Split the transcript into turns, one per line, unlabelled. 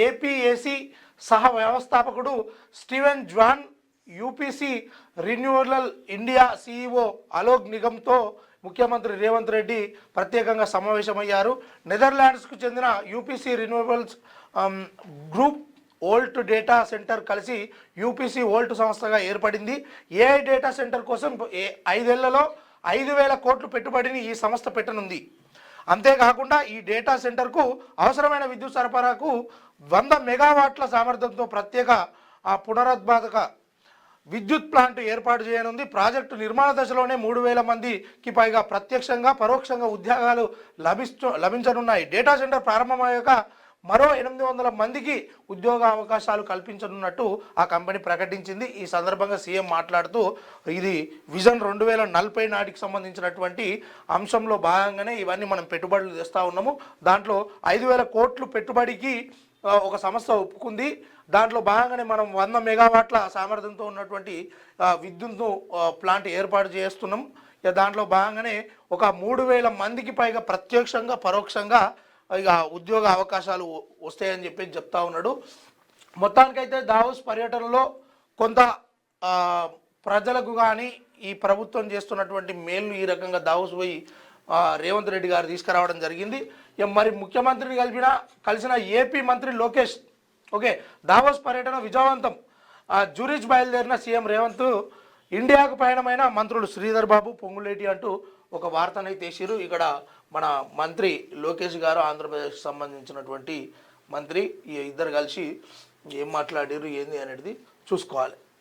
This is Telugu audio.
ఏపీఏసీ సహ వ్యవస్థాపకుడు Steven Zwan, UPC renewable India CEO Alok నిగమ్తో ముఖ్యమంత్రి రేవంత్ రెడ్డి ప్రత్యేకంగా సమావేశమయ్యారు. నెదర్లాండ్స్కు చెందిన UPC renewables group Volt data centre కలిసి యూపీసీ ఓల్ట్ సంస్థగా ఏర్పడింది. ఏఐ డేటా సెంటర్ కోసం 5 ఏళ్లలో 5,000 కోట్లు పెట్టుబడిని ఈ సంస్థ పెట్టనుంది. అంతేకాకుండా ఈ డేటా సెంటర్కు అవసరమైన విద్యుత్ సరఫరాకు 100 మెగావాట్ల సామర్థ్యంతో ప్రత్యేక పునరుత్పాదక విద్యుత్ ప్లాంట్ ఏర్పాటు చేయనుంది. ప్రాజెక్టు నిర్మాణ దశలోనే 3,000 మందికి పైగా ప్రత్యక్షంగా పరోక్షంగా ఉద్యోగాలు లభించనున్నాయి. డేటా సెంటర్ ప్రారంభమయ్యాక మరో 800 మందికి ఉద్యోగ అవకాశాలు కల్పించనున్నట్టు ఆ కంపెనీ ప్రకటించింది. ఈ సందర్భంగా సీఎం మాట్లాడుతూ ఇది విజన్ 2040 నాటికి సంబంధించినటువంటి అంశంలో భాగంగానే ఇవన్నీ మనం పెట్టుబడులు తెస్తూ ఉన్నాము. దాంట్లో 5,000 కోట్లు పెట్టుబడికి ఒక సంస్థ ఒప్పుకుంది. దాంట్లో భాగంగానే మనం 100 మెగావాట్ల సామర్థ్యంతో ఉన్నటువంటి విద్యుత్ను ప్లాంట్ ఏర్పాటు చేస్తున్నాం. దాంట్లో భాగంగానే ఒక 3,000 మందికి పైగా ప్రత్యక్షంగా పరోక్షంగా ఇక ఉద్యోగ అవకాశాలు వస్తాయని చెప్పి చెప్తా ఉన్నాడు. మొత్తానికైతే దావోస్ పర్యటనలో కొంత ప్రజలకు కానీ ఈ ప్రభుత్వం చేస్తున్నటువంటి మేలు ఈ రకంగా దావోస్ పోయి రేవంత్ రెడ్డి గారు తీసుకురావడం జరిగింది. మరి ముఖ్యమంత్రిని కలిసిన ఏపీ మంత్రి లోకేష్ ఓకే దావోస్ పర్యటన విజయవంతం. జూరిచ్ బయలుదేరిన సీఎం రేవంత్ ఇండియాకు పయనమైన మంత్రులు శ్రీధర్ బాబు, పొంగులేటి అంటూ ఒక వార్తనైతే వేసిరు. ఇక్కడ మన మంత్రి లోకేష్ గారు ఆంధ్రప్రదేశ్కి సంబంధించినటువంటి మంత్రి ఈ ఇద్దరు కలిసి ఏం మాట్లాడారు ఏంది అనేది చూసుకోవాలి.